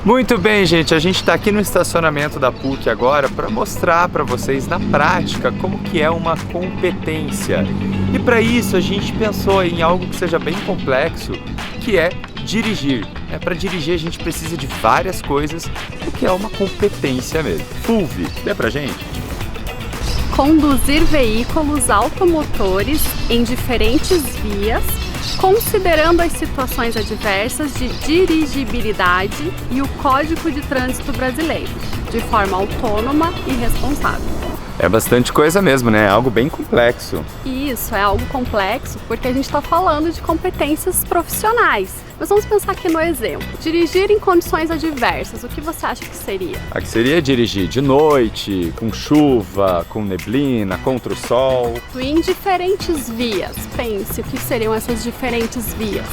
Muito bem, gente, a gente está aqui no estacionamento da PUC agora para mostrar para vocês na prática como que é uma competência. E para isso a gente pensou em algo que seja bem complexo, que é dirigir. Para dirigir a gente precisa de várias coisas, o que é uma competência mesmo. Fulvi, lê pra gente. Conduzir veículos automotores em diferentes vias, considerando as situações adversas de dirigibilidade e o Código de Trânsito Brasileiro, de forma autônoma e responsável. É bastante coisa mesmo, né? É algo bem complexo. Isso, é algo complexo porque a gente está falando de competências profissionais. Mas vamos pensar aqui no exemplo. Dirigir em condições adversas, o que você acha que seria? Que seria dirigir de noite, com chuva, com neblina, contra o sol. E em diferentes vias. Pense, o que seriam essas diferentes vias?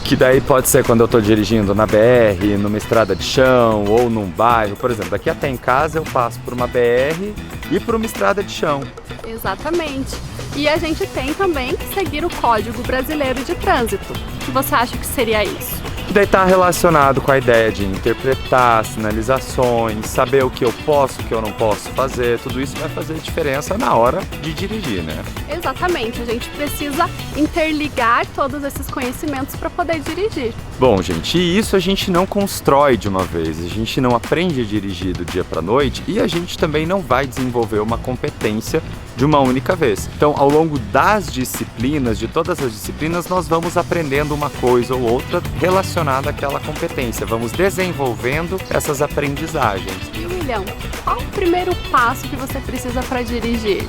Que daí pode ser quando eu estou dirigindo na BR, numa estrada de chão ou num bairro. Por exemplo, daqui até em casa eu passo por uma BR e por uma estrada de chão. Exatamente. E a gente tem também que seguir o Código Brasileiro de Trânsito. O que você acha que seria isso? Daí está relacionado com a ideia de interpretar sinalizações, saber o que eu posso, o que eu não posso fazer. Tudo isso vai fazer diferença na hora de dirigir, né? Exatamente, a gente precisa interligar todos esses conhecimentos para poder dirigir. Bom, gente, e isso a gente não constrói de uma vez, a gente não aprende a dirigir do dia para a noite e a gente também não vai desenvolver uma competência de uma única vez. Então, ao longo das disciplinas, de todas as disciplinas, nós vamos aprendendo uma coisa ou outra relacionada àquela competência. Vamos desenvolvendo essas aprendizagens. E William, qual o primeiro passo que você precisa para dirigir?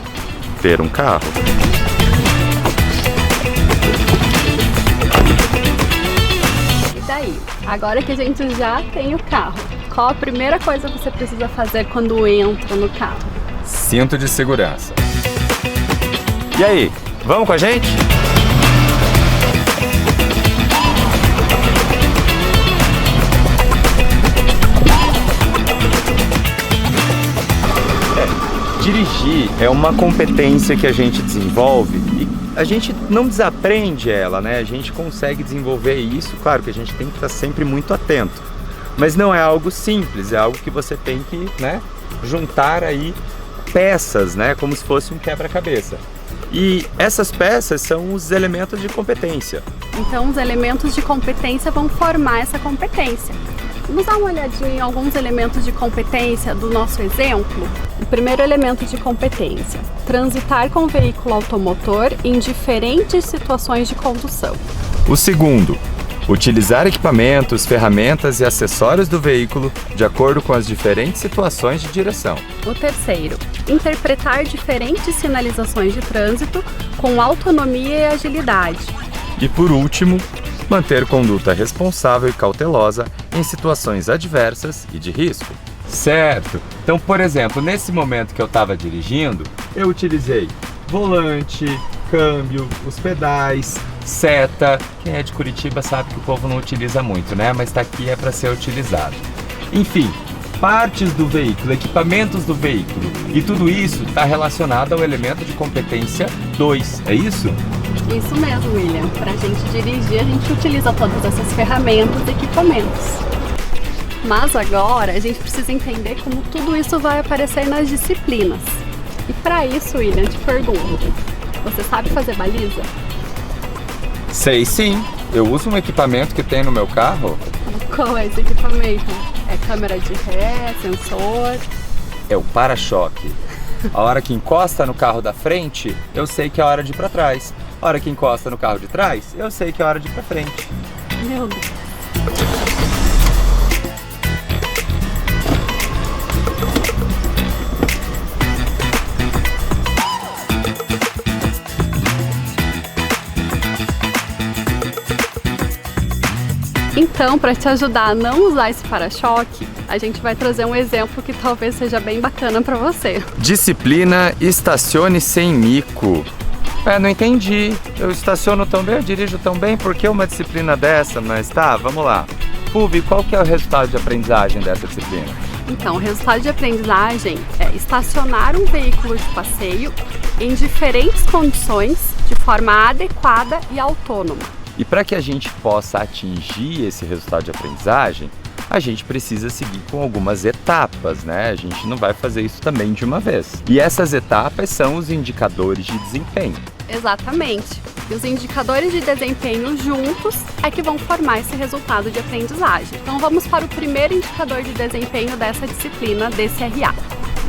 Ter um carro. E daí? Agora que a gente já tem o carro, qual a primeira coisa que você precisa fazer quando entra no carro? Cinto de segurança. E aí, vamos com a gente? Dirigir é uma competência que a gente desenvolve e a gente não desaprende ela, né? A gente consegue desenvolver isso, claro que a gente tem que estar sempre muito atento. Mas não é algo simples, é algo que você tem que, né, juntar aí peças, né, como se fosse um quebra-cabeça. E essas peças são os elementos de competência. Então, os elementos de competência vão formar essa competência. Vamos dar uma olhadinha em alguns elementos de competência do nosso exemplo? O primeiro elemento de competência: transitar com veículo automotor em diferentes situações de condução. O segundo: utilizar equipamentos, ferramentas e acessórios do veículo de acordo com as diferentes situações de direção. O terceiro: interpretar diferentes sinalizações de trânsito com autonomia e agilidade. E por último, manter conduta responsável e cautelosa em situações adversas e de risco. Certo! Então, por exemplo, nesse momento que eu estava dirigindo, eu utilizei volante, câmbio, os pedais, seta. Quem é de Curitiba sabe que o povo não utiliza muito, né? Mas tá aqui, é para ser utilizado. Enfim, partes do veículo, equipamentos do veículo. E tudo isso está relacionado ao elemento de competência 2, é isso? Isso mesmo, William. Para a gente dirigir, a gente utiliza todas essas ferramentas e equipamentos. Mas agora a gente precisa entender como tudo isso vai aparecer nas disciplinas. E para isso, William, te pergunto, você sabe fazer baliza? Sei sim, eu uso um equipamento que tem no meu carro. Qual é esse equipamento? É câmera de ré, sensor? É o para-choque. A hora que encosta no carro da frente, eu sei que é hora de ir para trás. A hora que encosta no carro de trás, eu sei que é hora de ir para frente. Meu Deus. Então, para te ajudar a não usar esse para-choque, a gente vai trazer um exemplo que talvez seja bem bacana para você. Disciplina Estacione Sem Mico. Não entendi. Eu estaciono tão bem, eu dirijo tão bem, por que uma disciplina dessa? Mas tá, vamos lá. Fulvi, qual que é o resultado de aprendizagem dessa disciplina? Então, o resultado de aprendizagem é estacionar um veículo de passeio em diferentes condições, de forma adequada e autônoma. E para que a gente possa atingir esse resultado de aprendizagem, a gente precisa seguir com algumas etapas, né? A gente não vai fazer isso também de uma vez. E essas etapas são os indicadores de desempenho. Exatamente. E os indicadores de desempenho juntos é que vão formar esse resultado de aprendizagem. Então vamos para o primeiro indicador de desempenho dessa disciplina, DCRA.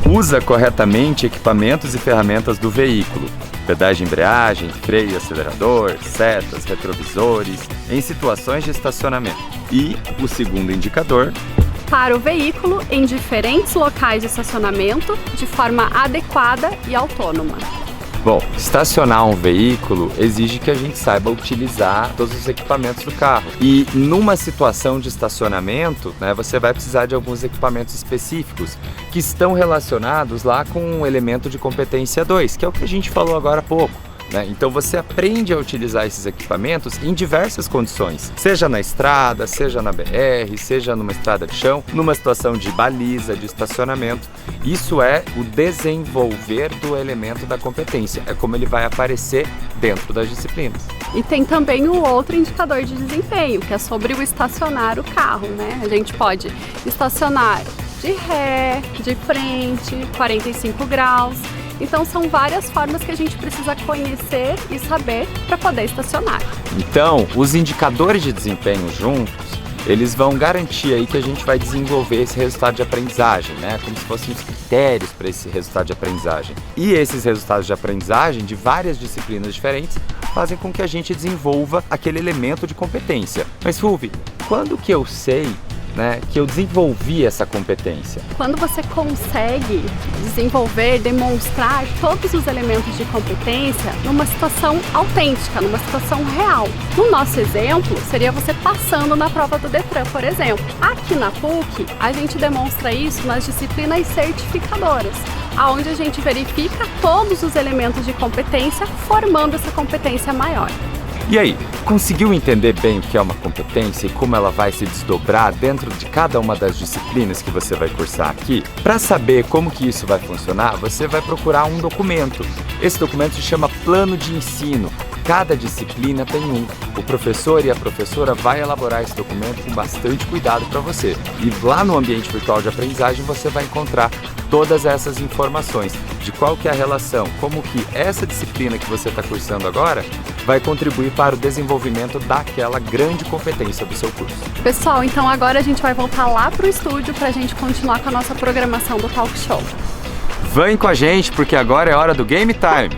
Usa corretamente equipamentos e ferramentas do veículo. Pedagem, embreagem, freio, acelerador, setas, retrovisores, em situações de estacionamento. E o segundo indicador, para o veículo em diferentes locais de estacionamento de forma adequada e autônoma. Bom, estacionar um veículo exige que a gente saiba utilizar todos os equipamentos do carro. E numa situação de estacionamento, né, você vai precisar de alguns equipamentos específicos que estão relacionados lá com o elemento de competência 2, que é o que a gente falou agora há pouco. Então você aprende a utilizar esses equipamentos em diversas condições, seja na estrada, seja na BR, seja numa estrada de chão, numa situação de baliza, de estacionamento. Isso é o desenvolver do elemento da competência, é como ele vai aparecer dentro das disciplinas. E tem também o outro indicador de desempenho, que é sobre o estacionar o carro, né? A gente pode estacionar de ré, de frente, 45 graus. Então são várias formas que a gente precisa conhecer e saber para poder estacionar. Então, os indicadores de desempenho juntos, eles vão garantir aí que a gente vai desenvolver esse resultado de aprendizagem, né? Como se fossem os critérios para esse resultado de aprendizagem. E esses resultados de aprendizagem de várias disciplinas diferentes fazem com que a gente desenvolva aquele elemento de competência. Mas, Fulvio, quando que eu sei, né, que eu desenvolvi essa competência? Quando você consegue desenvolver, demonstrar todos os elementos de competência numa situação autêntica, numa situação real. No nosso exemplo, seria você passando na prova do Detran, por exemplo. Aqui na PUC, a gente demonstra isso nas disciplinas certificadoras, onde a gente verifica todos os elementos de competência, formando essa competência maior. E aí, conseguiu entender bem o que é uma competência e como ela vai se desdobrar dentro de cada uma das disciplinas que você vai cursar aqui? Para saber como que isso vai funcionar, você vai procurar um documento. Esse documento se chama Plano de Ensino. Cada disciplina tem um. O professor e a professora vai elaborar esse documento com bastante cuidado para você. E lá no ambiente virtual de aprendizagem você vai encontrar todas essas informações de qual que é a relação, como que essa disciplina que você está cursando agora vai contribuir para o desenvolvimento daquela grande competência do seu curso. Pessoal, então agora a gente vai voltar lá para o estúdio para a gente continuar com a nossa programação do Talk Show. Vem com a gente porque agora é hora do Game Time!